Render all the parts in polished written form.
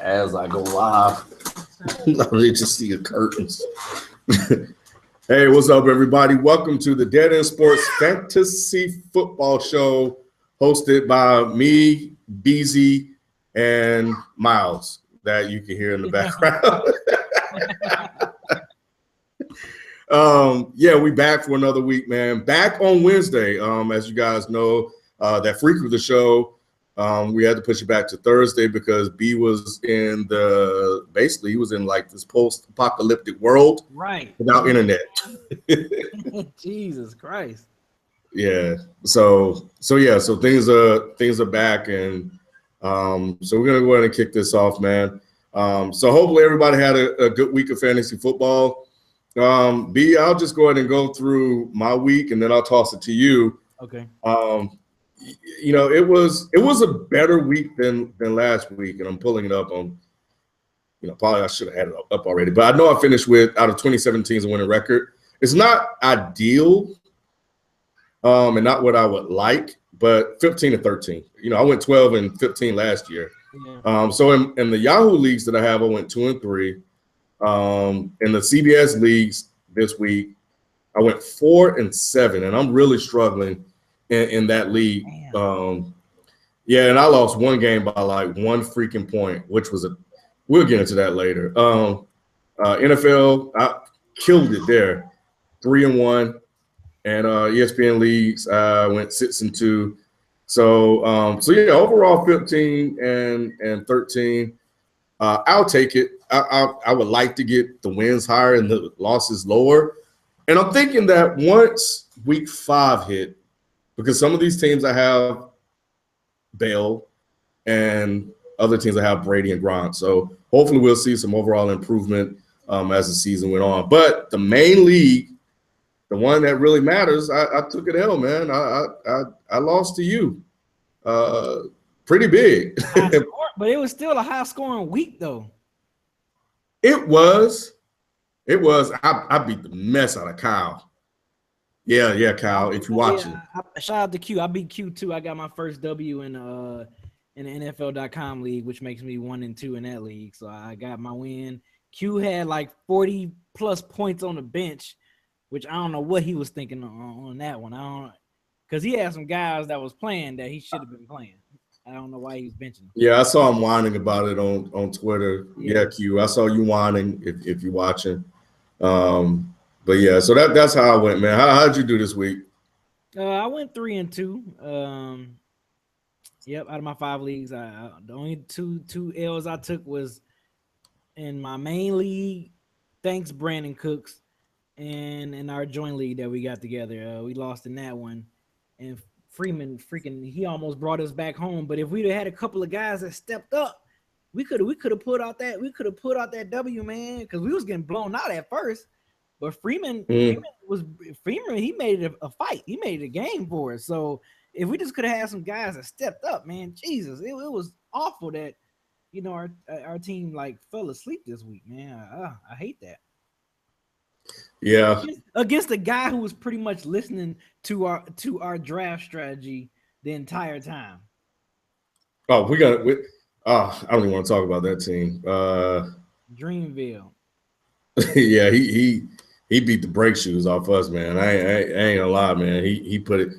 as I go live. I really just see the curtains. Hey, what's up, everybody? Welcome to the Dead End Sports Fantasy Football Show, hosted by me, Beezy, and Miles, that you can hear in the background. Yeah, we back for another week, man. Back on Wednesday. As you guys know, that freak of the show, we had to push it back to Thursday because B was in he was in like this post-apocalyptic world, right, without internet. Jesus Christ. Yeah. So things are back, and so we're gonna go ahead and kick this off, man. So hopefully everybody had a good week of fantasy football. B, I'll just go ahead and go through my week, and then I'll toss it to you. Okay. You know, it was a better week than last week, and I'm pulling it up on. You know, probably I should have had it up already, but I know I finished with, out of 2017's a winning record. It's not ideal, and not what I would like, but 15-13. You know, I went 12-15 last year. Yeah. So in the Yahoo leagues that I have, I went 2-3. In the CBS leagues this week, I went 4-7, and I'm really struggling in that league. Yeah, and I lost one game by like one freaking point, which was we'll get into that later. NFL, I killed it there, 3-1, and ESPN leagues, I went 6-2. So yeah, overall 15-13. I'll take it. I would like to get the wins higher and the losses lower. And I'm thinking that once week 5 hit, because some of these teams I have Bell and other teams I have Brady and Gronk. So hopefully we'll see some overall improvement as the season went on. But the main league, the one that really matters, I took it L, man. I lost to you. Pretty big. But it was still a high-scoring week, though. It was. I beat the mess out of Kyle. Yeah, Kyle, if you're watching. Shout out to Q. I beat Q too. I got my first W in the NFL.com league, which makes me 1-2 in that league. So I got my win. Q had like 40 plus points on the bench, which I don't know what he was thinking on that one. Because he had some guys that was playing that he should have been playing. I don't know why he was benching them. Yeah, I saw him whining about it on Twitter. Yeah, Q. I saw you whining if you're watching. But yeah, so that's how I went, man. How'd you do this week? I went 3-2. Yep, out of my 5 leagues, the only two L's I took was in my main league. Thanks, Brandon Cooks, and in our joint league that we got together, we lost in that one. And Freeman, he almost brought us back home. But if we'd have had a couple of guys that stepped up, we could have put out that W, man, because we was getting blown out at first. But Freeman, he made it a fight. He made it a game for us. So if we just could have had some guys that stepped up, man, Jesus, it was awful that, you know, our team like fell asleep this week, man. I hate that. Yeah. Against a guy who was pretty much listening to our draft strategy the entire time. Oh, I don't even want to talk about that team. Dreamville. Yeah, he beat the brake shoes off us, man. I ain't gonna lie, man. He put it.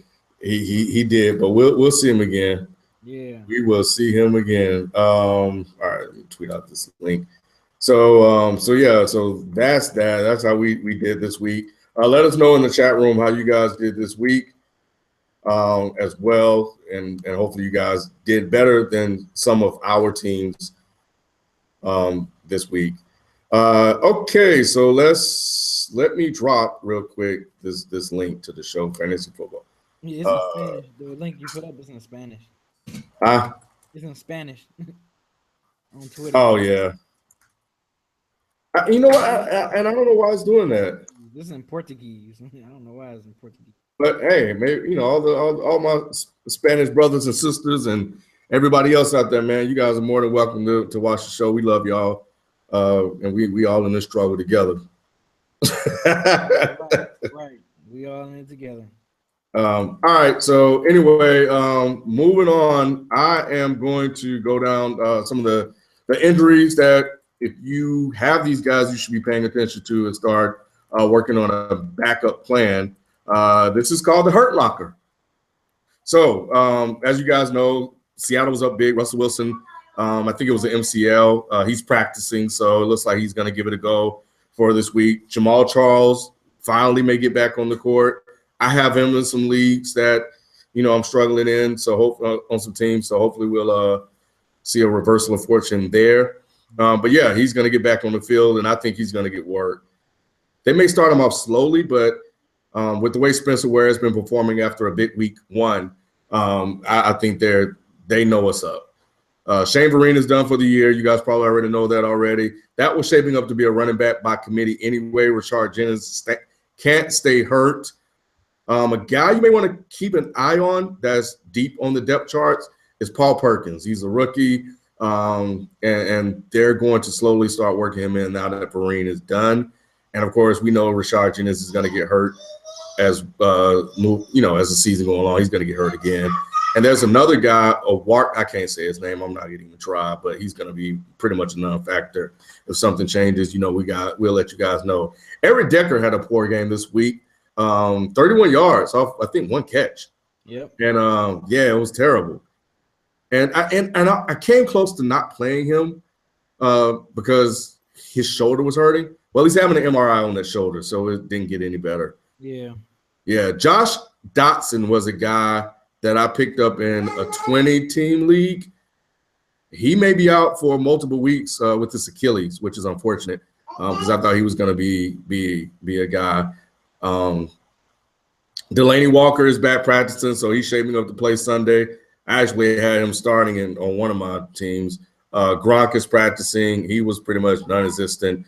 He did, but we'll see him again. Yeah, we will see him again. All right, let me tweet out this link. So yeah, so that's that. That's how we did this week. Let us know in the chat room how you guys did this week, as well, and hopefully you guys did better than some of our teams this week. Okay, so let me drop real quick this link to the show, Fantasy Football. Yeah, it's in Spanish. The link you put up is in Spanish. It's in Spanish on Twitter. Oh yeah. You know what? And I don't know why it's doing that. This is in Portuguese. I don't know why it's in Portuguese. But hey, maybe, you know, all my Spanish brothers and sisters and everybody else out there, man, you guys are more than welcome to watch the show. We love y'all, and we all in this struggle together. Right. We all in it together. All right. So anyway, moving on, I am going to go down some of the the injuries that if you have these guys, you should be paying attention to and start working on a backup plan. This is called the Hurt Locker. So as you guys know, Seattle was up big. Russell Wilson, I think it was an MCL. He's practicing, so it looks like he's going to give it a go for this week. Jamal Charles finally may get back on the court. I have him in some leagues that, I'm struggling in, so on some teams. So hopefully we'll see a reversal of fortune there. But yeah, he's going to get back on the field, and I think he's going to get work. They may start him off slowly, but with the way Spencer Ware has been performing after a big week one, I think they know what's up. Shane Vereen is done for the year. You guys probably already know that already. That was shaping up to be a running back by committee anyway. Rashard Jennings can't stay hurt. A guy you may want to keep an eye on that's deep on the depth charts is Paul Perkins. He's a rookie, and they're going to slowly start working him in now that Vereen is done. And, of course, we know Rashard Jennings is going to get hurt as the season goes along. He's going to get hurt again. And there's another guy, I can't say his name. I'm not getting to try, but he's going to be pretty much a non-factor. If something changes, we'll let you guys know. Eric Decker had a poor game this week. 31 yards off, I think, one catch. Yep. And it was terrible. And I came close to not playing him because his shoulder was hurting. Well, he's having an MRI on that shoulder, so it didn't get any better. Yeah. Yeah. Josh Dotson was a guy that I picked up in a 20-team league. He may be out for multiple weeks with his Achilles, which is unfortunate because I thought he was going to be a guy. Delaney Walker is back practicing, so he's shaping up to play Sunday. I actually had him starting on one of my teams. Gronk is practicing. He was pretty much non-existent.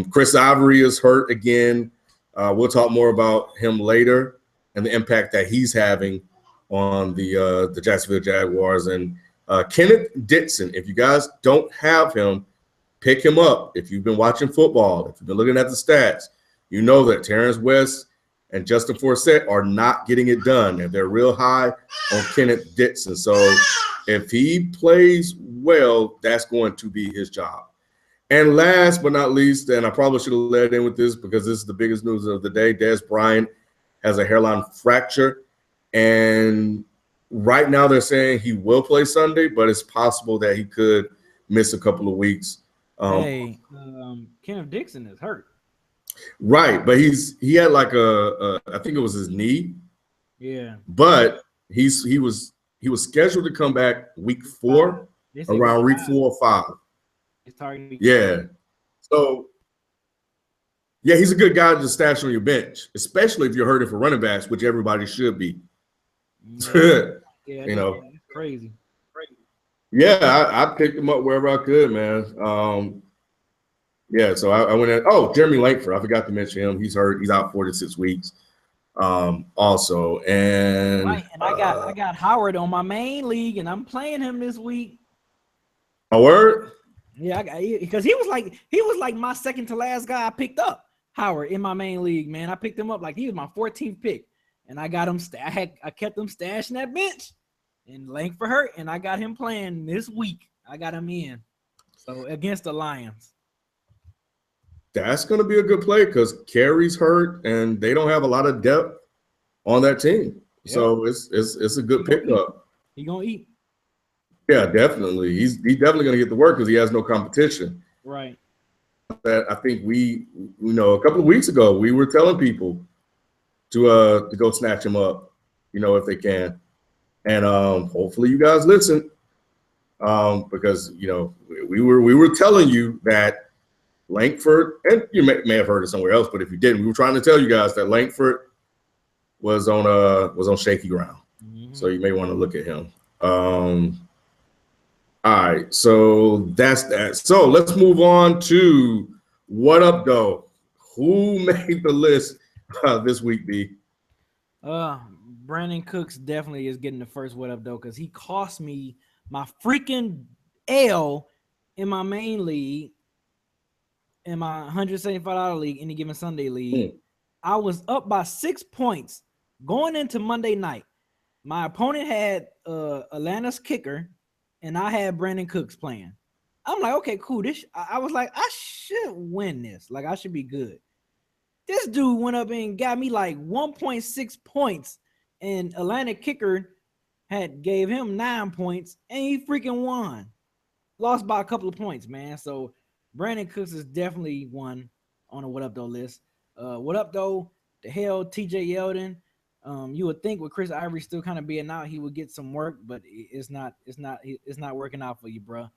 Chris Ivory is hurt again. We'll talk more about him later and the impact that he's having on the Jacksonville Jaguars. And Kenneth Dixon, if you guys don't have him, pick him up. If you've been watching football, if you've been looking at the stats, you know that Terrence West and Justin Forsett are not getting it done, and they're real high on Kenneth Dixon. So if he plays well, that's going to be his job. And last but not least, and I probably should have led in with this because this is the biggest news of the day, Dez Bryant has a hairline fracture. And right now they're saying he will play Sunday, but it's possible that he could miss a couple of weeks. Kenneth Dixon is hurt. Right, but he had like I think it was his knee. Yeah. But he was scheduled to come back week 4, around week 4 or 5. Yeah. So, yeah, he's a good guy to stash on your bench, especially if you're hurting for running backs, which everybody should be. Yeah, crazy. Yeah, I picked him up wherever I could, man. So I went in. Oh, Jeremy Langford. I forgot to mention him. He's hurt. He's out 4 to 6 weeks. Also, and right, and I got Howard on my main league, and I'm playing him this week. A word? Yeah, because he was like my second to last guy I picked up. Howard in my main league, man. I picked him up like he was my 14th pick, and I got him. I kept him stashed in that bench, and Langford hurt, and I got him playing this week. I got him in, so against the Lions. That's going to be a good play because Carey's hurt, and they don't have a lot of depth on that team. Yep. So it's a good pickup. He gonna eat. Yeah, definitely. He's definitely going to get the work because he has no competition. Right. That I think a couple of weeks ago we were telling people to go snatch him up, if they can, and hopefully you guys listen, because we were telling you that Langford, and you may have heard it somewhere else, but if you didn't, we were trying to tell you guys that Langford was on shaky ground, so you may want to look at him. All right, so that's that. So let's move on to What Up, Though? Who made the list this week, B? Brandon Cooks definitely is getting the first What Up, Though, because he cost me my freaking L in my main league, in my $175 league, Any Given Sunday league. I was up by 6 points going into Monday night. My opponent had Atlanta's kicker, and I had Brandon Cooks playing. I'm like, okay, cool. I was like, I should win this. Like, I should be good. This dude went up and got me like 1.6 points, and Atlanta kicker gave him 9 points, and he freaking won. Lost by a couple of points, man. So Brandon Cooks is definitely one on the What Up Though list. What Up Though? The hell, TJ Yeldon. You would think with Chris Ivory still kind of being out, he would get some work, but it's not working out for you, bro.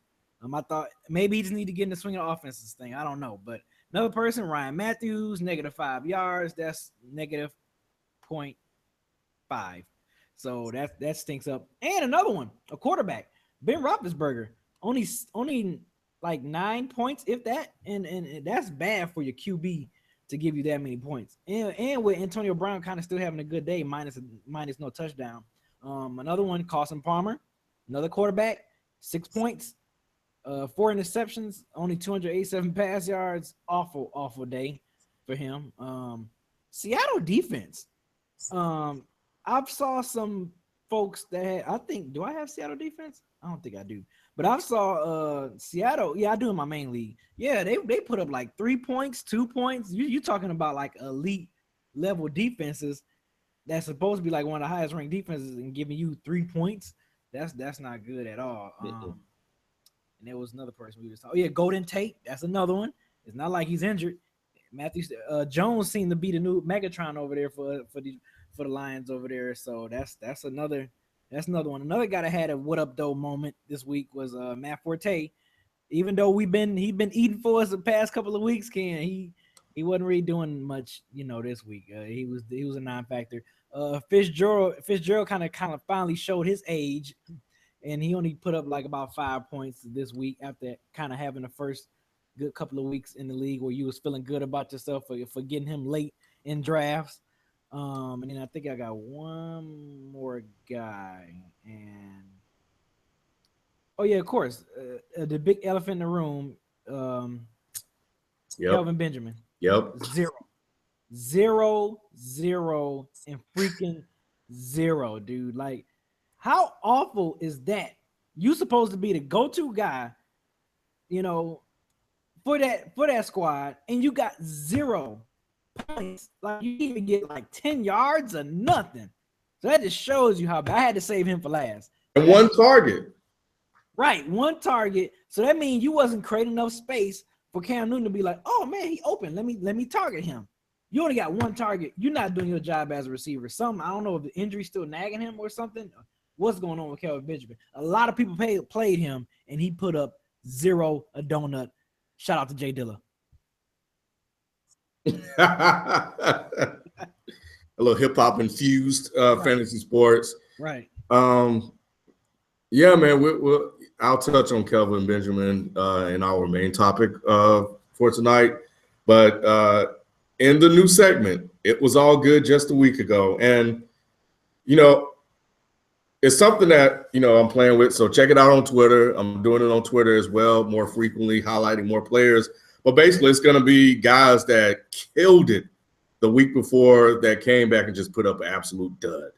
I thought maybe he just need to get in the swing of offenses thing. I don't know, but another person, Ryan Matthews, -5 yards. That's -0.5. So that stinks up. And another one, a quarterback, Ben Roethlisberger, only like 9 points, if that, and that's bad for your QB to give you that many points. And with Antonio Brown kind of still having a good day, minus no touchdown. Another one, Carson Palmer, another quarterback, 6 points, 4 interceptions, only 287 pass yards. Awful day for him. Seattle defense. I've saw some folks that I think, do I have Seattle defense? I don't think I do. But I saw Seattle. Yeah, I do in my main league. Yeah, they put up like 3 points, 2 points. You talking about like elite level defenses that's supposed to be like one of the highest ranked defenses and giving you 3 points. That's not good at all. And there was another person we just talking. Oh yeah, Golden Tate. That's another one. It's not like he's injured. Matthew Jones seemed to be the new Megatron over there for the Lions over there. So that's another one. Another guy that had a What Up Though moment this week was Matt Forte. Even though he's been eating for us the past couple of weeks, he wasn't really doing much, this week. He was a non-factor. Fitzgerald kind of finally showed his age, and he only put up like about 5 points this week after kind of having the first good couple of weeks in the league where you was feeling good about yourself for getting him late in drafts. And then I think I got one more guy, and oh yeah, of course, the big elephant in the room, Kelvin Benjamin. Yep. 0, 0, and freaking 0, dude. Like, how awful is that? You supposed to be the go-to guy, for that squad, and you got 0 points. Like, you even get like 10 yards or nothing. So that just shows you how bad. I had to save him for last. And one target. Right, one target. So that means you wasn't creating enough space for Cam Newton to be like, oh man, he open. Let me target him. You only got one target. You're not doing your job as a receiver. I don't know if the injury's still nagging him or something. What's going on with Kelvin Benjamin? A lot of people played him, and he put up 0 a donut. Shout out to Jay Dilla. A little hip hop infused fantasy sports. Right. Yeah, man. I'll touch on Kelvin Benjamin in our main topic for tonight, but in the new segment, it was all good just a week ago, and it's something that I'm playing with. So check it out on Twitter. I'm doing it on Twitter as well, more frequently, highlighting more players. But basically, it's going to be guys that killed it the week before that came back and just put up an absolute dud.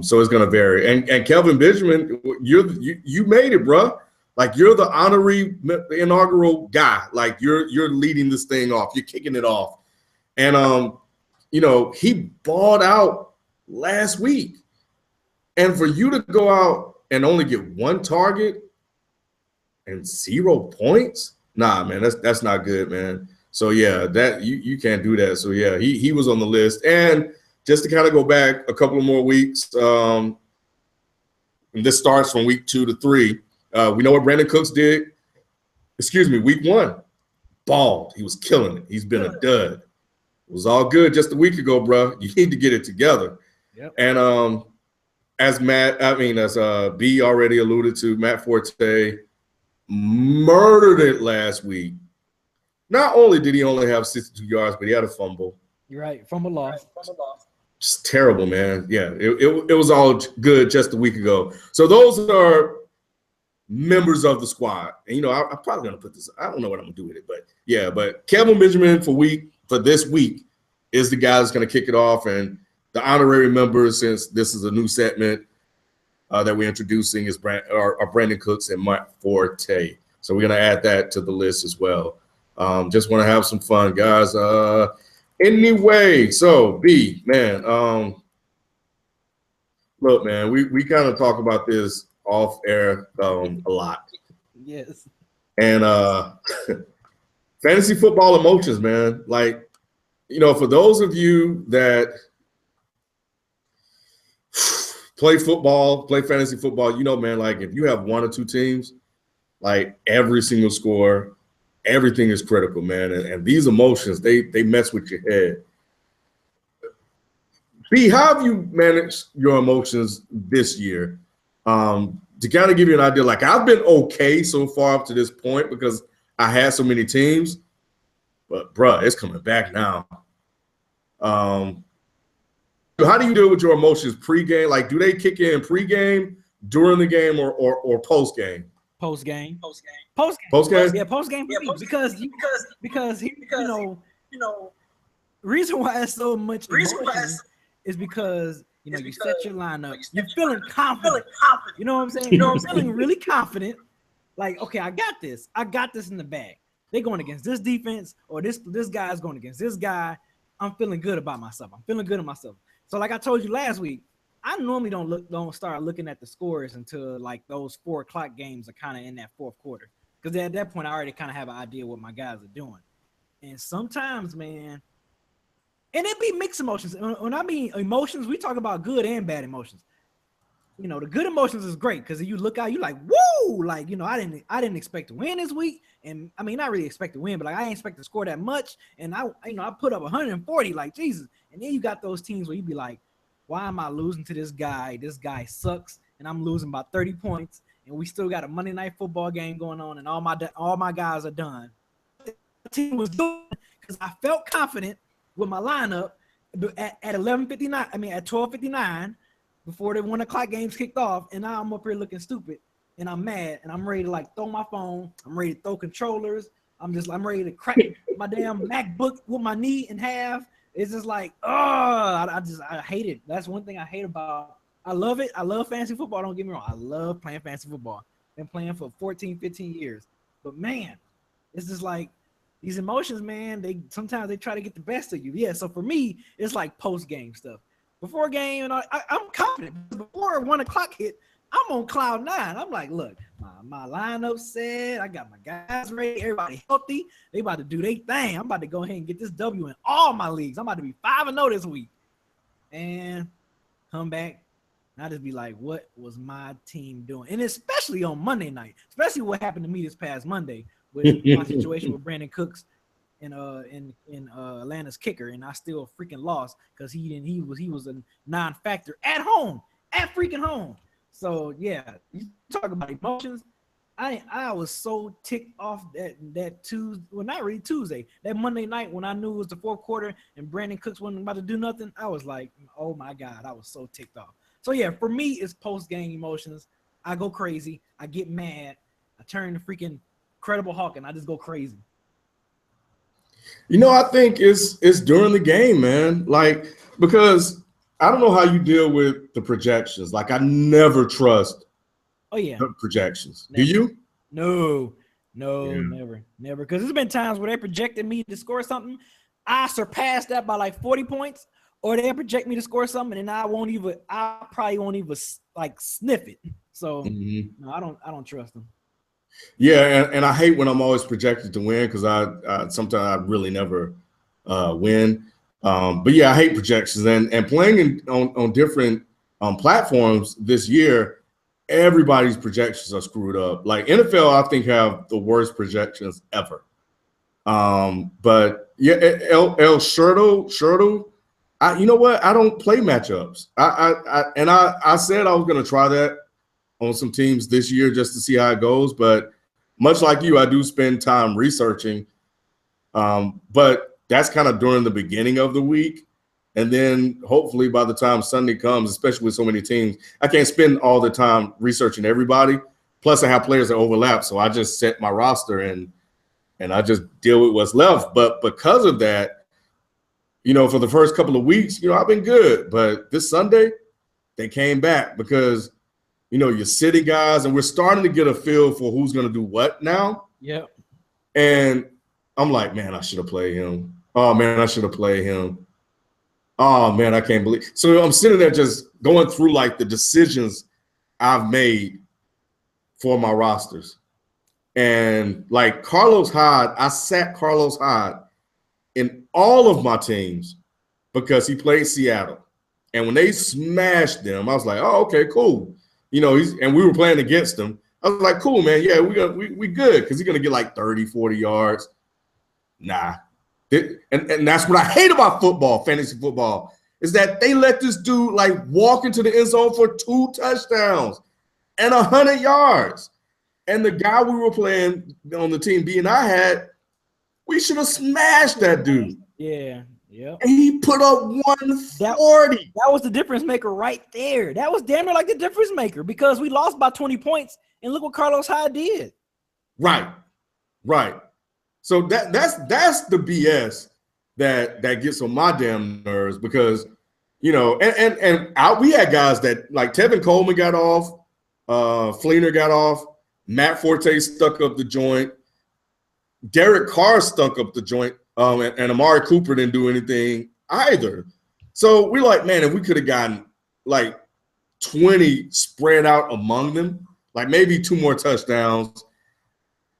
So it's going to vary. And Kelvin Benjamin, you made it, bro. Like, you're the honorary inaugural guy. Like, you're leading this thing off. You're kicking it off. And he balled out last week. And for you to go out and only get one target and 0 points, nah, man, that's not good, man. So yeah, that you can't do that. So yeah, he was on the list. And just to kind of go back a couple of more weeks, and this starts from week 2 to 3. We know what Brandon Cooks did. Week 1, balled. He was killing it. He's been a dud. It was all good just a week ago, bro. You need to get it together. Yep. And as B already alluded to, Matt Forte murdered it last week. Not only did he only have 62 yards, but he had a fumble. You're right. Fumble loss. Just terrible, man. Yeah, it was all good just a week ago. So those are members of the squad. And, I'm probably going to put this – I don't know what I'm going to do with it. But, yeah, but Kelvin Benjamin for this week is the guy that's going to kick it off. And the honorary members, since this is a new segment that we're introducing, are Brandon Cooks and Matt Forte. So we're gonna add that to the list as well. Just want to have some fun, guys. Anyway, so B, man, look, man, we kind of talk about this off air a lot. Yes. And fantasy football emotions, man. Like, for those of you that play football, play fantasy football, man, like if you have one or two teams, like every single score, everything is critical, man. And these emotions, they mess with your head. B, how have you managed your emotions this year? To kind of give you an idea, like I've been okay so far up to this point because I had so many teams, but bruh, it's coming back now. How do you deal with your emotions pre-game? Like, do they kick in pre-game, during the game, or post-game? Post-game. Yeah, post-game for me because reason why it's so much emotion is because you set your lineup, you're feeling confident. You know what I'm saying? I'm feeling really confident. Like, okay, I got this in the bag. They're going against this defense, or this guy's going against this guy. I'm feeling good about myself. So like I told you last week, I normally don't start looking at the scores until like those 4 o'clock games are kind of in that fourth quarter. Because at that point, I already kind of have an idea what my guys are doing. And sometimes, man, and it be mixed emotions. When I mean emotions, we talk about good and bad emotions. The good emotions is great because you look out, you like, woo! Like, I didn't expect to win this week. And I mean, not really expect to win, but like I ain't expect to score that much. And I put up 140, like Jesus. And then you got those teams where you be like, why am I losing to this guy? This guy sucks, and I'm losing by 30 points. And we still got a Monday Night Football game going on, and all my guys are done. The team was doing because I felt confident with my lineup at 11:59. I mean at 12:59 before the 1 o'clock games kicked off, and now I'm up here looking stupid, and I'm mad, and I'm ready to like throw my phone. I'm ready to throw controllers. I'm ready to crack my damn MacBook with my knee in half. It's just like, I hate it. That's one thing I hate about. I love it. I love fantasy football. Don't get me wrong. I love playing fantasy football. Been playing for 14, 15 years. But man, it's just like these emotions, man. Sometimes they try to get the best of you. Yeah. So for me, it's like post game stuff. Before game, I'm confident. Before 1 o'clock hit, I'm on cloud 9. I'm like, look, my lineup set. I got my guys ready. Everybody healthy. They about to do their thing. I'm about to go ahead and get this W in all my leagues. I'm about to be 5-0 this week. And come back. And I just be like, what was my team doing? And especially on Monday night, especially what happened to me this past Monday with my situation with Brandon Cooks in Atlanta's kicker, and I still freaking lost because he was a non-factor at home, at freaking home. So yeah, you talk about emotions. I was so ticked off that Tuesday, well, not really Tuesday, that Monday night when I knew it was the fourth quarter and Brandon Cooks wasn't about to do nothing. I was like, oh my God, I was so ticked off. So yeah, for me, it's post-game emotions. I go crazy. I get mad. I turn to freaking Incredible Hulk and I just go crazy. I think it's during the game, man. Like, because I don't know how you deal with the projections. Like, I never trust the projections. Never. Do you? No, never. Because there's been times where they projected me to score something. I surpassed that by like 40 points, or they project me to score something, and I probably won't even like sniff it. So no, I don't trust them. Yeah, and I hate when I'm always projected to win because I sometimes I really never win. But yeah, I hate projections and playing on different platforms this year. Everybody's projections are screwed up. Like NFL, I think have the worst projections ever. But yeah, El Shurtle, you know what? I don't play matchups. I said I was going to try that on some teams this year just to see how it goes. But much like you, I do spend time researching. But that's kind of during the beginning of the week. And then hopefully by the time Sunday comes, especially with so many teams, I can't spend all the time researching everybody. Plus I have players that overlap. So I just set my roster and I just deal with what's left. But because of that, for the first couple of weeks, I've been good. But this Sunday, they came back because you're sitting guys, and we're starting to get a feel for who's going to do what now. Yep. And I'm like, man, I should have played him. Oh, man, I should have played him. Oh, man, I can't believe. So I'm sitting there just going through like the decisions I've made for my rosters. And like Carlos Hyde, I sat Carlos Hyde in all of my teams because he played Seattle. And when they smashed them, I was like, oh, okay, cool. And we were playing against them. I was like, cool, man. Yeah, we good because he's going to get like 30, 40 yards. Nah. And that's what I hate about football, fantasy football, is that they let this dude like walk into the end zone for 2 touchdowns and 100 yards. And the guy we were playing on the team B and I had, we should have smashed that dude. Yeah. Yeah. And he put up 140. That was the difference maker right there. That was damn near like the difference maker because we lost by 20 points. And look what Carlos Hyde did. Right. So that's the BS that gets on my damn nerves because, we had guys that like Tevin Coleman got off, Fleener got off, Matt Forte stuck up the joint, Derek Carr stuck up the joint, and Amari Cooper didn't do anything either. So we're like, man, if we could have gotten like 20 spread out among them, like maybe 2 more touchdowns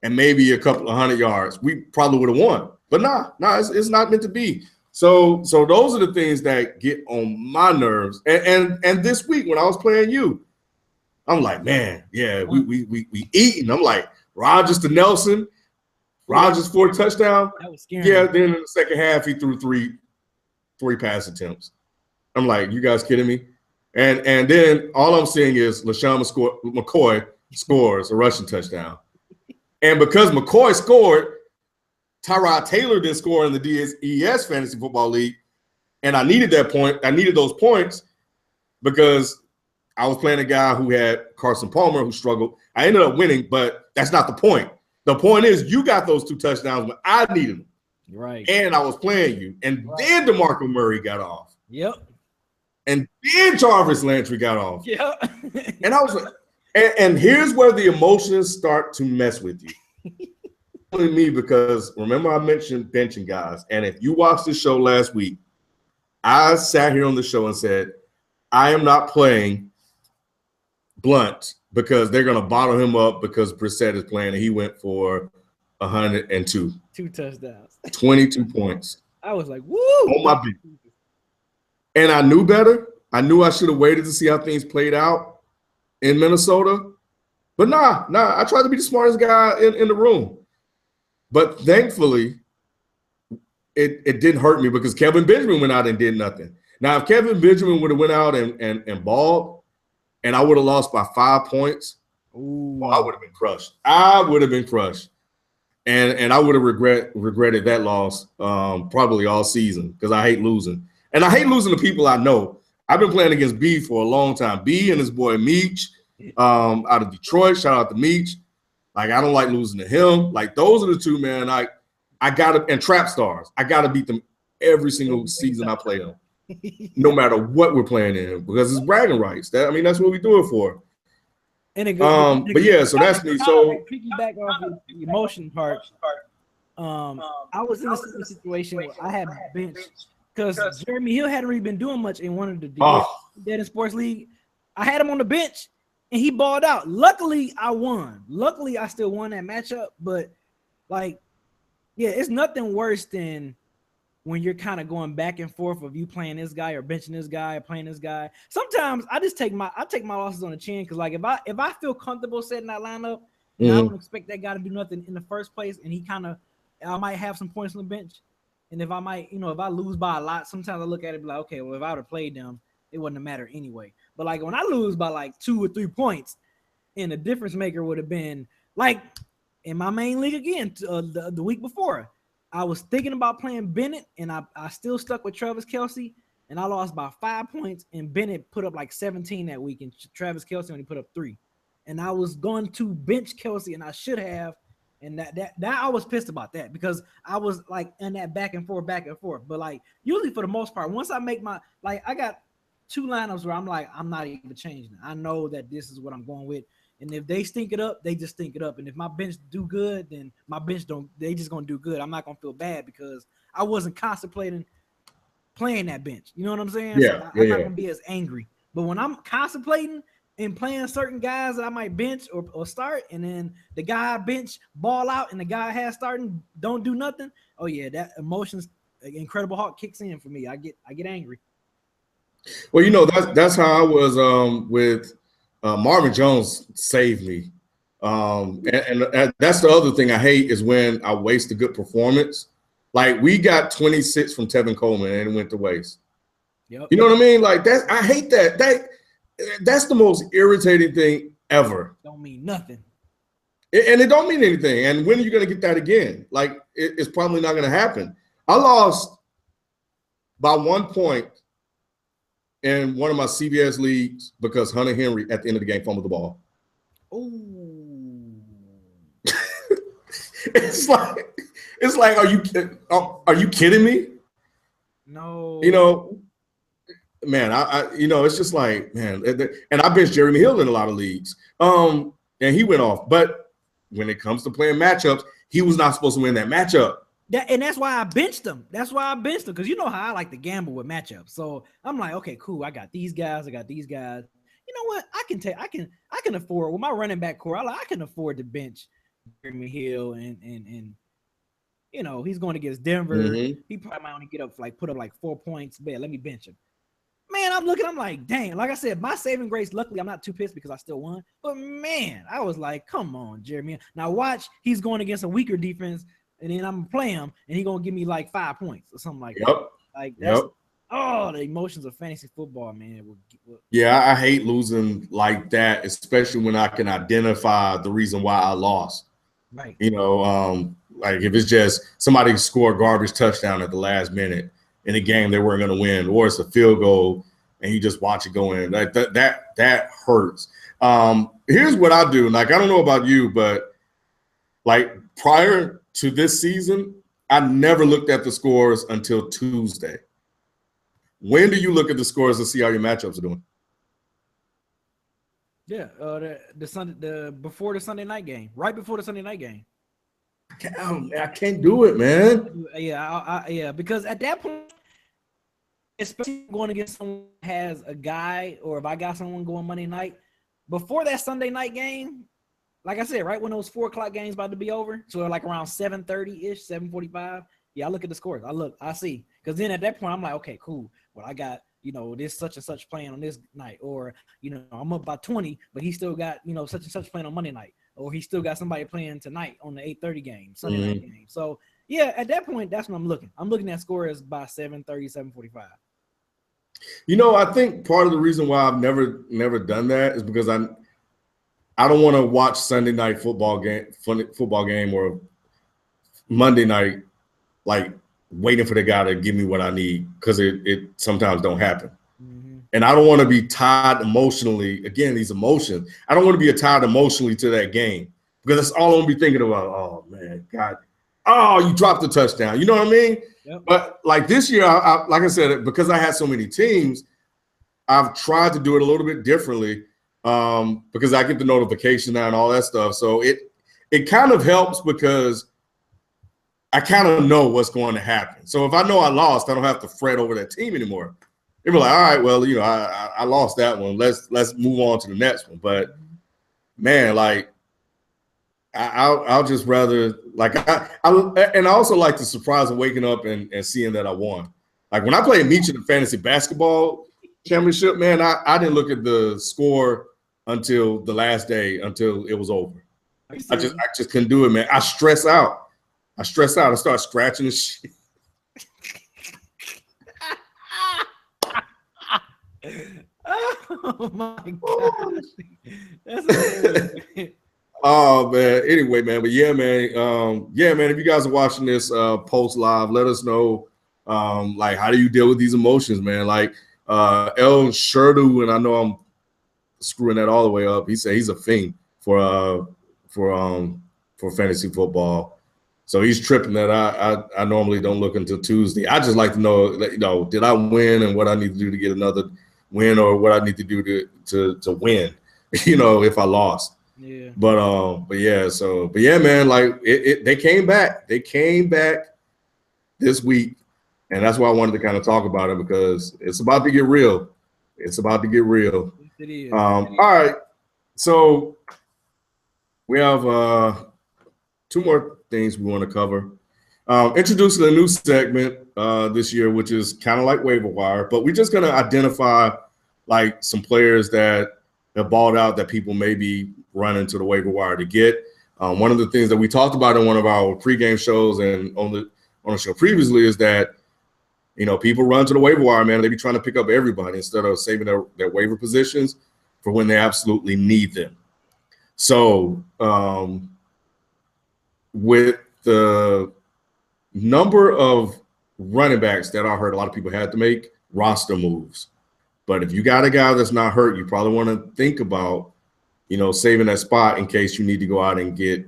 and maybe a couple of 100 yards, we probably would have won. But nah, it's not meant to be. So those are the things that get on my nerves. And this week when I was playing you, I'm like, man, yeah, we eating. I'm like, Rodgers to Nelson, Rodgers 4 touchdown. That was scary. Yeah, then in the second half, he threw three pass attempts. I'm like, you guys kidding me? And then all I'm seeing is LaShawn McCoy scores a rushing touchdown. And because McCoy scored, Tyrod Taylor didn't score in the DES Fantasy Football League. And I needed that point. I needed those points because I was playing a guy who had Carson Palmer who struggled. I ended up winning, but that's not the point. The point is you got those 2 touchdowns, but I needed them. Right. And I was playing you. And then DeMarco Murray got off. Yep. And then Jarvis Landry got off. Yep. And I was like, and here's where the emotions start to mess with you. Only me because remember I mentioned benching guys. And if you watched the show last week, I sat here on the show and said, I am not playing Blunt because they're going to bottle him up because Brissett is playing and he went for 102. 2 touchdowns. 22 points. I was like, woo! On my beat. And I knew better. I knew I should have waited to see how things played out in Minnesota. But nah, I tried to be the smartest guy in the room. But thankfully, it didn't hurt me because Kevin Benjamin went out and did nothing. Now, if Kevin Benjamin would have went out and balled and I would have lost by 5 points, I would have been crushed. And I would have regretted that loss probably all season because I hate losing. And I hate losing to people I know. I've been playing against B for a long time. B and his boy Meech out of Detroit. Shout out to Meech. Like, I don't like losing to him. Like, those are the 2, man. I got to – and Trap Stars. I got to beat them every single season I play them, no matter what we're playing in because it's bragging rights. That's what we do it for. And it goes, but yeah, so that's me. So piggyback off the emotion part. I was in a situation where I had bench because Jeremy Hill hadn't really been doing much in one of the Dead in Sports League. I had him on the bench and he balled out. Luckily, I won. Luckily, I still won that matchup. But like, yeah, it's nothing worse than when you're kind of going back and forth of you playing this guy or benching this guy or playing this guy. Sometimes I just take my losses on the chin because like if I feel comfortable setting that lineup and I don't expect that guy to do nothing in the first place and I might have some points on the bench. And if I might, if I lose by a lot, sometimes I look at it and be like, okay, well, if I would have played them, it wouldn't have mattered anyway. But like when I lose by like 2 or 3 points and the difference maker would have been like in my main league again the week before, I was thinking about playing Bennett, and I still stuck with Travis Kelce, and I lost by 5 points, and Bennett put up like 17 that week, and Travis Kelce only put up 3. And I was going to bench Kelce, and I should have, and that I was pissed about that because I was like in that back and forth. But like usually for the most part, once I make my I got two lineups where I'm like, I'm not even changing it. I know that this is what I'm going with. And if they stink it up, they just stink it up. And if my bench do good, then my bench don't. They just gonna do good. I'm not gonna feel bad because I wasn't contemplating playing that bench. You know what I'm saying? Yeah, So I'm not gonna be as angry. But when I'm contemplating and playing certain guys that I might bench or start, and then the guy bench ball out and the guy has starting don't do nothing. Oh yeah, that emotions, Incredible Hulk kicks in for me. I get angry. Well, that's how I was with Marvin Jones saved me. And that's the other thing I hate is when I waste a good performance. Like we got 26 from Tevin Coleman and it went to waste. Yep. You know what I mean? Like I hate that. That's the most irritating thing ever. Don't mean nothing. And it don't mean anything. And when are you going to get that again? Like it's probably not going to happen. I lost by 1 point in one of my CBS leagues because Hunter Henry at the end of the game fumbled the ball. Ooh. It's like, are you kidding me? No. Man, it's just like, man, and I benched Jeremy Hill in a lot of leagues. And he went off. But when it comes to playing matchups, he was not supposed to win that matchup. And that's why I benched him. Because you know how I like to gamble with matchups. So I'm like, okay, cool. I got these guys. You know what? I can afford with my running back core. I can afford to bench Jeremy Hill and he's going against Denver. Mm-hmm. He probably might only put up like 4 points. Man, let me bench him. Man, I'm like, dang. Like I said, my saving grace. Luckily, I'm not too pissed because I still won. But man, I was like, come on, Jeremy. Now watch, he's going against a weaker defense. And then I'm gonna play him, and he's gonna give me like 5 points or something like that. Like that's the emotions of fantasy football, man. Yeah, I hate losing like that, especially when I can identify the reason why I lost. Right. Like if it's just somebody scored a garbage touchdown at the last minute in a game they weren't gonna win, or it's a field goal and you just watch it go in. Like that hurts. Here's what I do. Like I don't know about you, but like prior to this season, I never looked at the scores until Tuesday. When do you look at the scores to see how your matchups are doing? Yeah, before the Sunday night game, right before the Sunday night game. I can't do it, man. Yeah, because at that point, especially going against someone who has a guy, or if I got someone going Monday night, before that Sunday night game. Like I said, right when those 4 o'clock games about to be over, so like around 7:30-ish, 7:45. Yeah, I look at the scores. I see. Because then at that point, I'm like, okay, cool. Well, I got, this such and such playing on this night. Or, I'm up by 20, but he still got, such and such playing on Monday night. Or he still got somebody playing tonight on the 8:30 game, Sunday night game. So, yeah, at that point, that's when I'm looking. I'm looking at scores by 7:30, 7:45. I think part of the reason why I've never done that is because I don't want to watch Sunday night football game or Monday night, like waiting for the guy to give me what I need, because it sometimes don't happen. Mm-hmm. And I don't want to be tied emotionally. Again, these emotions. I don't want to be tied emotionally to that game, because that's all I'm going to be thinking about. Oh, man, God. Oh, you dropped the touchdown. You know what I mean? Yep. But like this year, like I said, because I had so many teams, I've tried to do it a little bit differently. Because I get the notification now and all that stuff. So it kind of helps because I kind of know what's going to happen. So if I know I lost, I don't have to fret over that team anymore. They'll be like, all right, well, I lost that one. Let's move on to the next one. But man, like I'll just rather like and I also like the surprise of waking up and seeing that I won. Like when I played Meech in the fantasy basketball championship, man, I didn't look at the score until the last day, until it was over. I just couldn't do it, man. I stress out. I start scratching the shit. Oh my God. That's oh man. Anyway, man. But yeah, man. If you guys are watching this post live, let us know like how do you deal with these emotions, man? Like El Sherdu, and I know I'm screwing that all the way up. He said he's a fiend for fantasy football. So he's tripping that I normally don't look until Tuesday. I just like to know, did I win and what I need to do to get another win or what I need to do to win, you know, if I lost. Yeah. But yeah, man, like they came back. They came back this week, and that's why I wanted to kind of talk about it, because it's about to get real. It's about to get real. Yes, it is. All right. So we have 2 more things we want to cover. Introducing a new segment this year, which is kind of like Waiver Wire, but we're just going to identify like some players that have balled out that people maybe run into the waiver wire to get. One of the things that we talked about in one of our pregame shows and on the show previously is that, you know, people run to the waiver wire, man. They be trying to pick up everybody instead of saving their waiver positions for when they absolutely need them. So with the number of running backs that I heard a lot of people had to make roster moves. But if you got a guy that's not hurt, you probably want to think about, you know, saving that spot in case you need to go out and get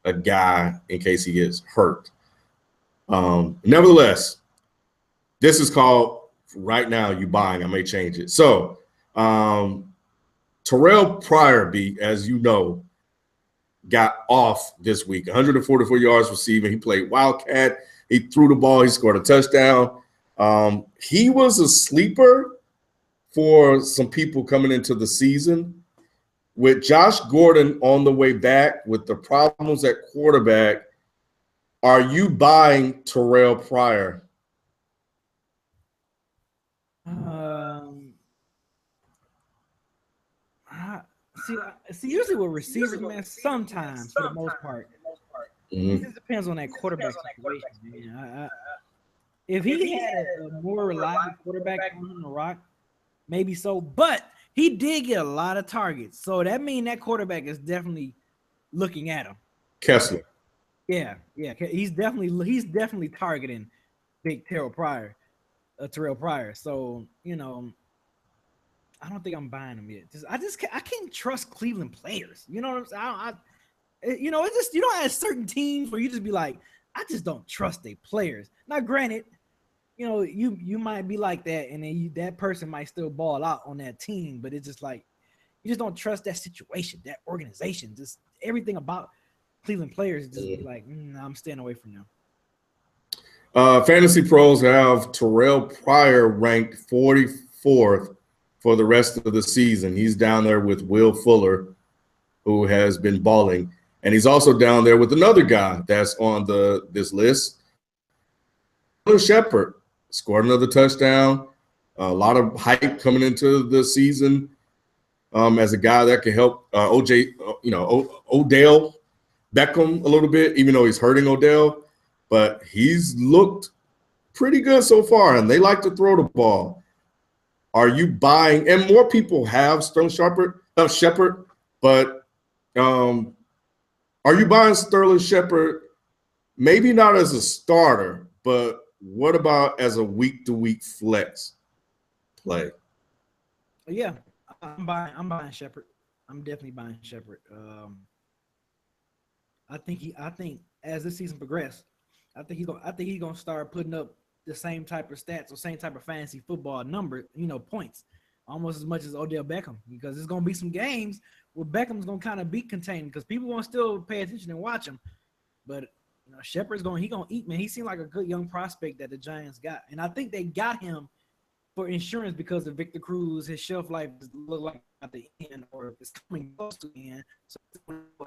a guy in case he gets hurt. Nevertheless, this is called right now you buying. I may change it. So Terrell Pryor, as you know, got off this week. 144 yards receiving. He played Wildcat. He threw the ball. He scored a touchdown. He was a sleeper for some people coming into the season. With Josh Gordon on the way back with the problems at quarterback, are you buying Terrell Pryor? See, usually with receivers, man, sometimes for the most part, it just depends on that quarterback situation, man. If he had a more reliable quarterback on him to rock, maybe so, but he did get a lot of targets, so that means that quarterback is definitely looking at him. Kessler. Yeah, he's definitely targeting big Terrell Pryor. So, you know, I don't think I'm buying him yet. I can't trust Cleveland players. You know what I'm saying? You know, it's just, you know, at certain teams where you just be like, I just don't trust their players. Now, granted, you know, you might be like that, and then that person might still ball out on that team, but it's just like you just don't trust that situation, that organization, just everything about Cleveland players. Just be like, I'm staying away from them. Fantasy pros have Terrell Pryor ranked 44th for the rest of the season. He's down there with Will Fuller, who has been balling, and he's also down there with another guy that's on this list, Shepard. Scored another touchdown. A lot of hype coming into the season as a guy that can help Odell Beckham a little bit, even though he's hurting Odell. But he's looked pretty good so far, and they like to throw the ball. Are you buying? And more people have Sterling Shepard, but are you buying Sterling Shepard? Maybe not as a starter, but what about as a week-to-week flex play? Yeah, I'm buying Shepard. I'm definitely buying Shepard. I think as this season progresses, I think he's gonna start putting up the same type of stats or same type of fantasy football number, you know, points, almost as much as Odell Beckham, because there's gonna be some games where Beckham's gonna kind of be contained because people want to still pay attention and watch him, but you know, Shepard's gonna eat, man. He seemed like a good young prospect that the Giants got, and I think they got him for insurance because of Victor Cruz. His shelf life look like at the end, or it's coming close to the end. So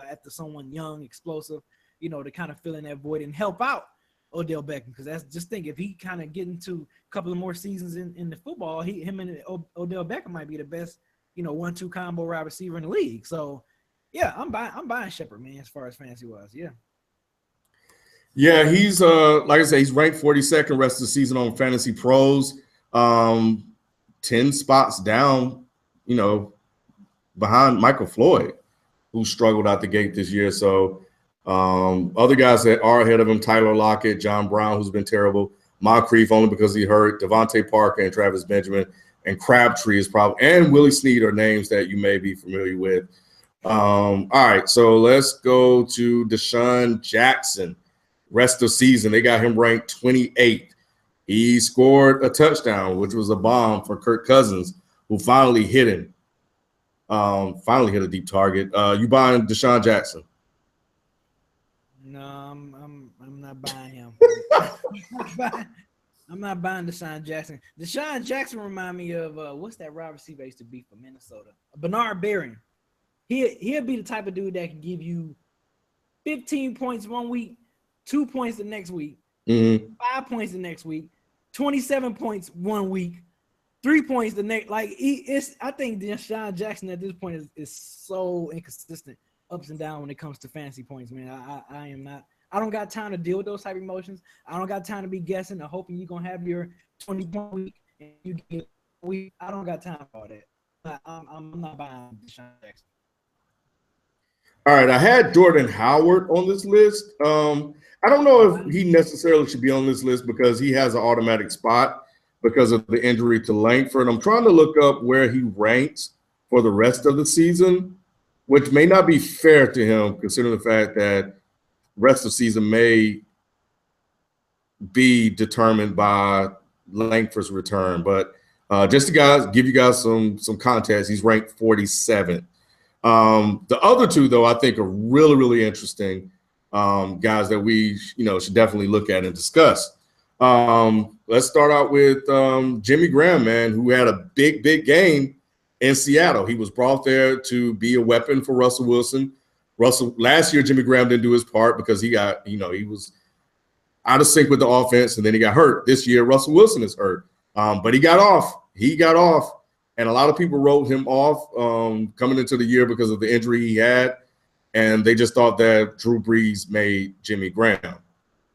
after someone young, explosive, you know, to kind of fill in that void and help out Odell Beckham, because that's just think if he kind of get into a couple of more seasons in the football, him and Odell Beckham might be the best, you know, 1-2 combo wide receiver in the league. So yeah, I'm buying Shepard, man, as far as fantasy wise. Yeah, he's like I say, he's ranked 42nd rest of the season on Fantasy Pros. 10 spots down, you know, behind Michael Floyd, who struggled out the gate this year. So other guys that are ahead of him, Tyler Lockett, John Brown, who's been terrible, Moncrief only because he hurt, Devontae Parker and Travis Benjamin, and Crabtree is probably, and Willie Snead are names that you may be familiar with. All right, so let's go to Deshaun Jackson. Rest of season, they got him ranked 28th. He scored a touchdown, which was a bomb for Kirk Cousins who finally hit him. Finally hit a deep target. You buying Deshaun Jackson? No, I'm not buying him. I'm not buying Deshaun Jackson. Deshaun Jackson remind me of what's that wide receiver used to be for Minnesota? Bernard Berrian. He'll be the type of dude that can give you 15 points 1 week, 2 points the next week, 5 points the next week, 27 points 1 week, 3 points the next. Like I think Deshaun Jackson at this point is so inconsistent, ups and down when it comes to fantasy points, man. I am not. I don't got time to deal with those type of emotions. I don't got time to be guessing or hoping you're gonna have your 20-point week and you get a week. I don't got time for all that. I'm not buying Deshaun Jackson. All right, I had Jordan Howard on this list. I don't know if he necessarily should be on this list because he has an automatic spot because of the injury to Langford. I'm trying to look up where he ranks for the rest of the season, which may not be fair to him considering the fact that rest of the season may be determined by Langford's return. But just to give you guys some context, he's ranked 47th. The other two, though, I think are really, really interesting guys that we should definitely look at and discuss. Let's start out with Jimmy Graham, man, who had a big game in Seattle. He was brought there to be a weapon for Russell Wilson. Last year, Jimmy Graham didn't do his part because he was out of sync with the offense, and then he got hurt. This year, Russell Wilson is hurt, but he got off. And a lot of people wrote him off coming into the year because of the injury he had, and they just thought that Drew Brees made Jimmy Graham.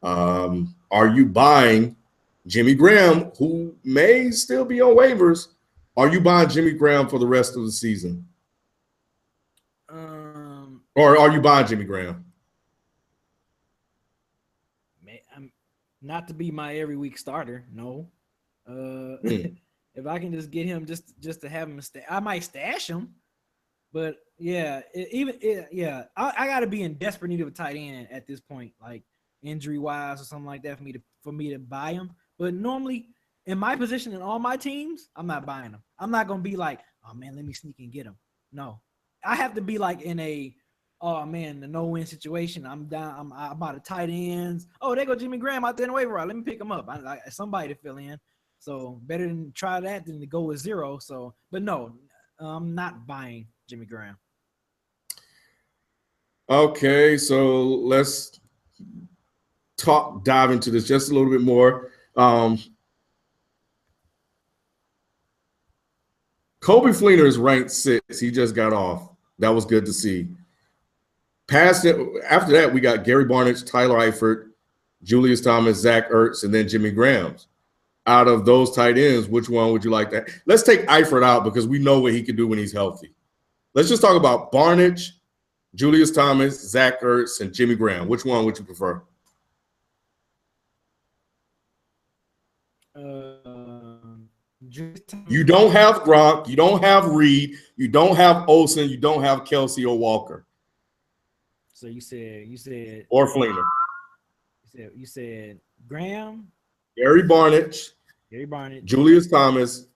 Are you buying Jimmy Graham, who may still be on waivers? Are you buying Jimmy Graham for the rest of the season? Or are you buying Jimmy Graham? Not to be my every week starter, no. If I can just get him just to have him, I might stash him. But yeah, I got to be in desperate need of a tight end at this point, like injury wise or something like that, for me to buy him. But normally in my position in all my teams, I'm not buying him. I'm not gonna be like, oh man, let me sneak and get him. No, I have to be like in a, oh man, the no-win situation. I'm down. I'm out of tight ends. Oh, there go Jimmy Graham out there in the waiver wire. Let me pick him up. I somebody to fill in. So better than try that than to go with zero. So, but no, I'm not buying Jimmy Graham. Okay, so let's dive into this just a little bit more. Kobe Fleener is ranked 6. He just got off. That was good to see. Past it, after that, we got Gary Barnidge, Tyler Eifert, Julius Thomas, Zach Ertz, and then Jimmy Graham's. Out of those tight ends, which one would you like to? Let's take Eifert out because we know what he can do when he's healthy. Let's just talk about Barnidge, Julius Thomas, Zach Ertz, and Jimmy Graham. Which one would you prefer? You don't have Gronk, you don't have Reed, you don't have Olsen, you don't have Kelsey or Walker. So you said or Fleener. You said Graham, Gary Barnidge, Julius Thomas,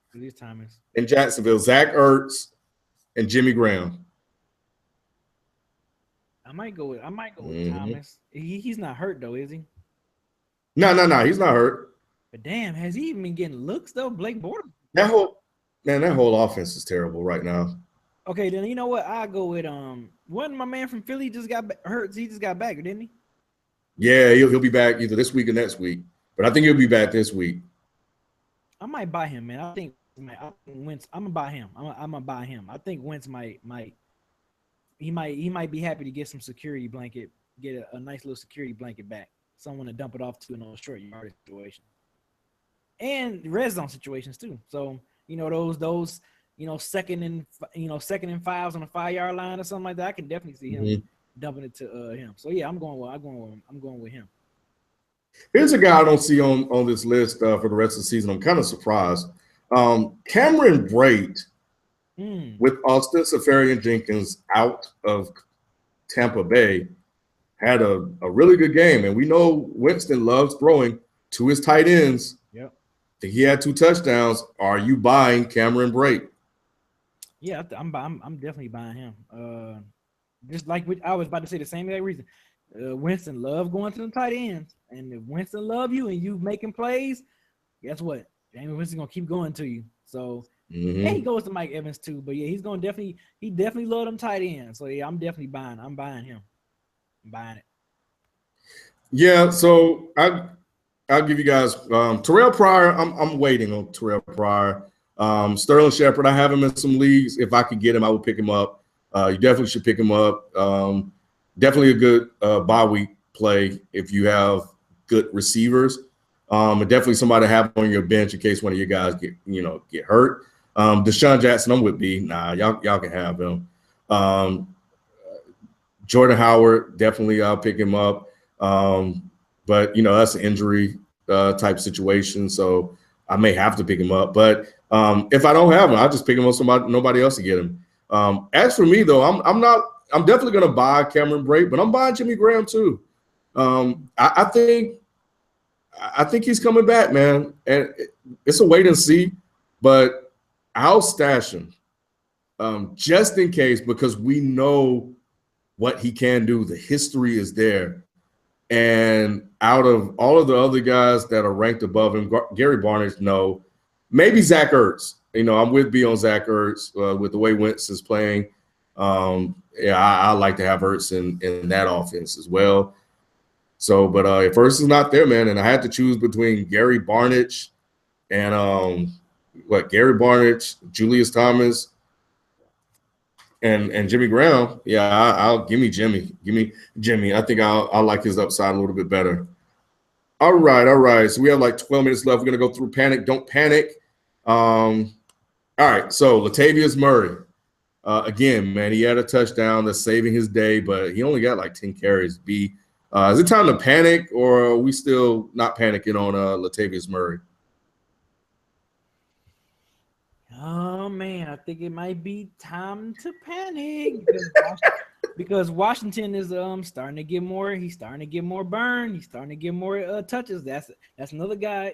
in Jacksonville, Zach Ertz, and Jimmy Graham. I might go with Thomas. He's not hurt though, is he? No, he's not hurt. But damn, has he even been getting looks though? Blake Bortles. That whole offense is terrible right now. Okay, then you know what? I'll go with wasn't my man from Philly just got hurt? He just got back, didn't he? Yeah, he'll be back either this week or next week. But I think he'll be back this week. I might buy him, man. I think Wentz. I'm gonna buy him. I'm gonna buy him. I think Wentz might be happy to get some security blanket, get a nice little security blanket back. Someone to dump it off to in a short yardage situation. And red zone situations too. So those second and fives on the 5-yard line or something like that. I can definitely see him dumping it to him. So yeah, I'm going with him. Here's a guy I don't see on this list for the rest of the season. I'm kind of surprised. Cameron Brate, with Austin Seferian-Jenkins out of Tampa Bay, had a really good game. And we know Winston loves throwing to his tight ends. Yep. I think he had 2 touchdowns. Are you buying Cameron Brate? Yeah, I'm definitely buying him. Just like I was about to say the same exact reason. Winston love going to the tight ends, and if Winston love you and you making plays, guess what? Jameis Winston gonna keep going to you. So and he goes to Mike Evans too. But yeah, he definitely love them tight ends. So yeah, I'm definitely buying. I'm buying him. I'm buying it. Yeah, so I'll give you guys Terrell Pryor. I'm waiting on Terrell Pryor. Sterling Shepard, I have him in some leagues. If I could get him, I would pick him up. You definitely should pick him up. Definitely a good bye week play if you have good receivers. And definitely somebody to have on your bench in case one of your guys get hurt. Deshaun Jackson, I'm with B. Nah, y'all can have him. Jordan Howard, definitely I'll pick him up. But that's an injury type situation, so I may have to pick him up. But if I don't have him, I'll just pick him up. Nobody else to get him. As for me though, I'm definitely gonna buy Cameron Brate, but I'm buying Jimmy Graham too. I think he's coming back, man, and it's a wait and see. But I'll stash him just in case, because we know what he can do. The history is there. And out of all of the other guys that are ranked above him, Gary Barnidge, no. Maybe Zach Ertz. I'm with B on Zach Ertz with the way Wentz is playing. I like to have Ertz in that offense as well. So, but if Ertz is not there, man, and I had to choose between Gary Barnidge and Gary Barnidge, Julius Thomas, and Jimmy Graham, I'll give me Jimmy. Give me Jimmy. I think I'll like his upside a little bit better. All right. So we have like 12 minutes left. We're gonna go through panic. Don't panic. All right. So Latavius Murray, again, man, he had a touchdown that's saving his day, but he only got like 10 carries. B, is it time to panic, or are we still not panicking on Latavius Murray? Oh man, I think it might be time to panic because Washington is starting to get more. He's starting to get more burn. He's starting to get more touches. That's another guy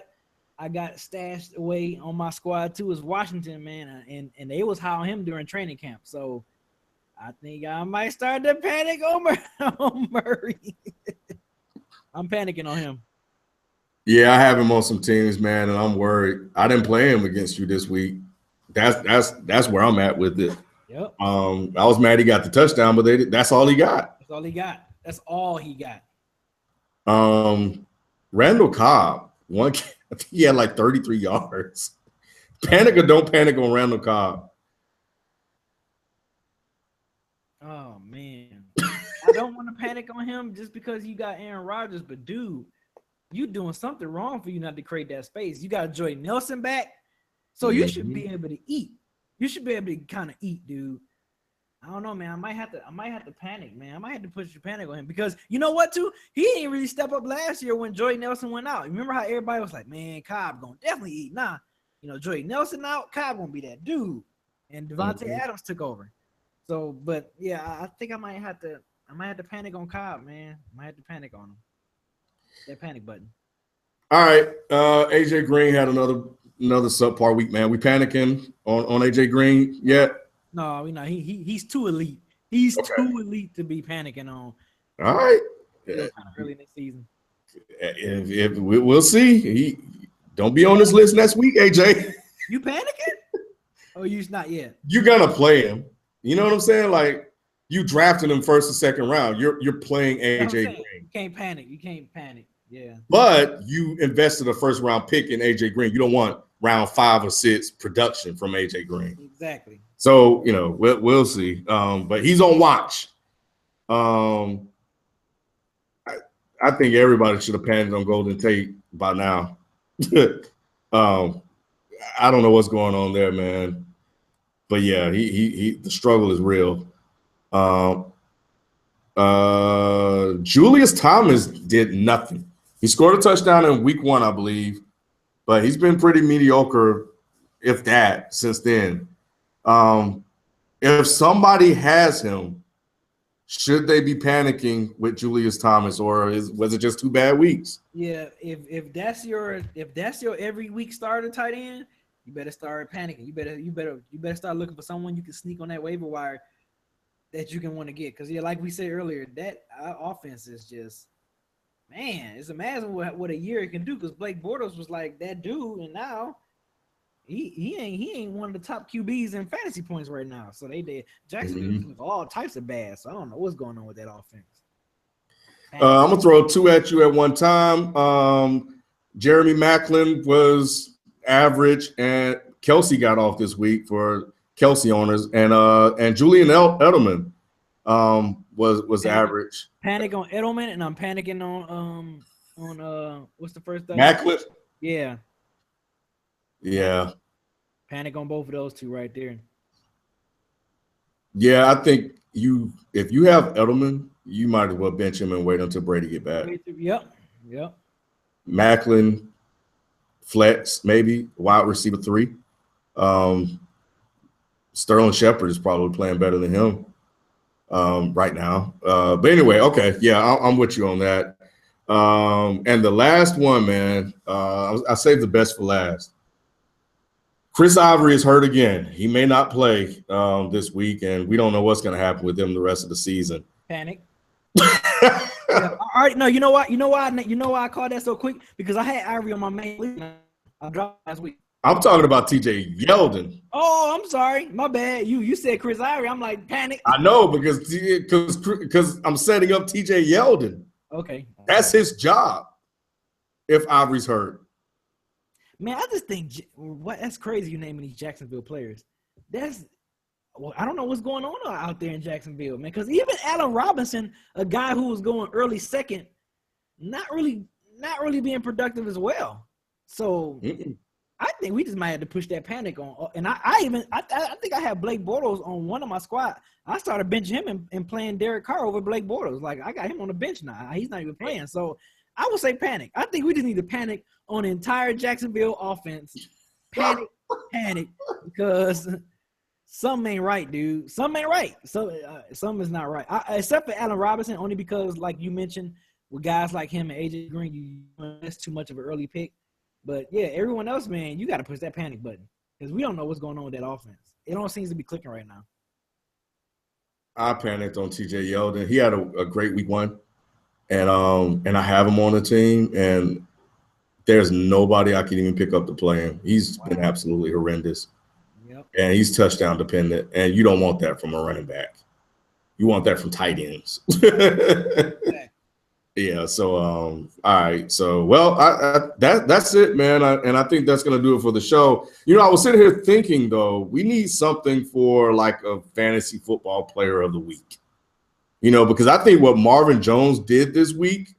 I got stashed away on my squad too. Is Washington, man, and they was high on him during training camp. So I think I might start to panic on Murray. I'm panicking on him. Yeah, I have him on some teams, man, and I'm worried. I didn't play him against you this week. That's where I'm at with it. Yep. I was mad he got the touchdown, but that's all he got. That's all he got. That's all he got. Randall Cobb, I think he had like 33 yards. Panic or don't panic on Randall Cobb. Oh man, I don't want to panic on him just because you got Aaron Rodgers, but dude, you doing something wrong for you not to create that space. You got Joy Nelson back. So you should be able to eat. You should be able to kind of eat, dude. I don't know, man. I might have to panic, man. I might have to push the panic on him because you know what, too? He didn't really step up last year when Joy Nelson went out. Remember how everybody was like, man, Cobb gonna definitely eat. Nah, Joy Nelson out, Cobb gonna be that dude. And Devontae Adams took over. So, but yeah, I think I might have to panic on Cobb, man. I might have to panic on him. That panic button. All right. AJ Green had another subpar week, man. We panicking on AJ Green yet? No, we not. He's too elite. He's too elite to be panicking on. All right. Kind of early in the season. If we'll see. Don't be on this list next week, AJ. You panicking? Oh, you's not yet. You're gonna play him. You know what I'm saying? Like you drafted him first and second round. You're playing AJ Green. You can't panic. Yeah. But you invested a first round pick in AJ Green. You don't want round 5 or 6 production from AJ Green. Exactly. So, we'll see. But he's on watch. I think everybody should have panicked on Golden Tate by now. I don't know what's going on there, man. But yeah, he the struggle is real. Julius Thomas did nothing. He scored a touchdown in week 1, I believe, but he's been pretty mediocre, if that, since then. If somebody has him, should they be panicking with Julius Thomas, or was it just 2 bad weeks? Yeah, if that's your every week starter tight end, you better start panicking. You better start looking for someone you can sneak on that waiver wire that you can want to get. Because yeah, like we said earlier, that offense is just, man, it's amazing what a year it can do. Because Blake Bortles was like that dude, and now he ain't one of the top QBs in fantasy points right now. So they did Jacksonville all types of bad. So I don't know what's going on with that offense. I'm gonna throw two at you at one time. Jeremy Maclin was average, and Kelsey got off this week for Kelsey owners, and Julian Edelman was average. Panic on Edelman, and I'm panicking on what's the first thing? Maclin. Yeah. Panic on both of those two right there. Yeah, I think if you have Edelman, you might as well bench him and wait until Brady get back. Yep. Maclin, flex, maybe wide receiver 3. Sterling Shepard is probably playing better than him right now. But anyway, okay, yeah, I'm with you on that. And the last one, man, I saved the best for last. Chris Ivory is hurt again. He may not play this week, and we don't know what's going to happen with him the rest of the season. Panic. Yeah, all right, no, you know why I called that so quick? Because I had Ivory on my main league. I dropped last week. I'm talking about TJ Yeldon. Oh, I'm sorry. My bad. You said Chris Ivory. I'm like, panic. I know because I'm setting up TJ Yeldon. Okay. That's his job if Ivory's hurt. Man, I just think that's crazy you naming these Jacksonville players. I don't know what's going on out there in Jacksonville, man. Because even Allen Robinson, a guy who was going early second, not really being productive as well. So I think we just might have to push that panic on. And I think I have Blake Bortles on one of my squad. I started benching him and playing Derek Carr over Blake Bortles. Like, I got him on the bench now. He's not even playing. So I would say panic. I think we just need to panic on the entire Jacksonville offense. Panic, because something ain't right, dude. Something ain't right. So something is not right. Except for Allen Robinson, only because, like you mentioned, with guys like him and AJ Green, that's too much of an early pick. But yeah, everyone else, man, you got to push that panic button because we don't know what's going on with that offense. It all seems to be clicking right now. I panicked on TJ Yeldon. He had a great week 1, and I have him on the team, and there's nobody I can even pick up to play him. He's been absolutely horrendous. Yep. And he's touchdown dependent, and you don't want that from a running back. You want that from tight ends. Yeah. So, all right. So, well, that's it, man. And I think that's going to do it for the show. You know, I was sitting here thinking, though, we need something for like a fantasy football player of the week. You know, because I think what Marvin Jones did this week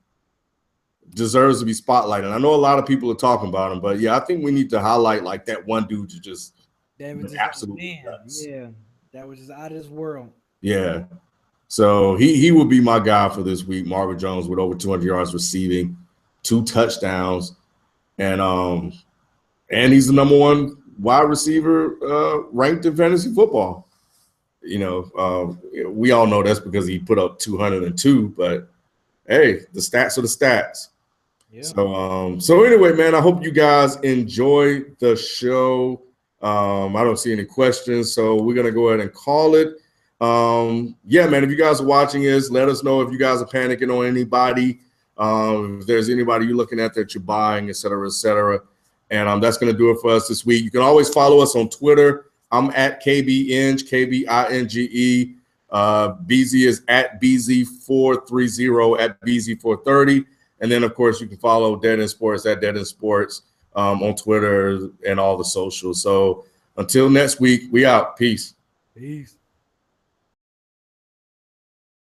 deserves to be spotlighted. I know a lot of people are talking about him, but yeah, I think we need to highlight like that one dude to just absolutely nuts. Yeah, that was just out of this world. Yeah. So he would be my guy for this week, Marvin Jones, with over 200 yards receiving, 2 touchdowns, and he's the number 1 wide receiver ranked in fantasy football. You know, we all know that's because he put up 202, but hey, the stats are the stats. Yeah. So anyway, man, I hope you guys enjoy the show. I don't see any questions, so we're gonna go ahead and call it. Yeah, man, if you guys are watching this, let us know if you guys are panicking on anybody, if there's anybody you're looking at that you're buying, et cetera, et cetera. And that's going to do it for us this week. You can always follow us on Twitter. I'm at KBInge, KBINGE. Beezy is at Beezy430, at Beezy430. And then, of course, you can follow Dead End Sports at Dead End Sports on Twitter and all the socials. So until next week, we out. Peace. Peace.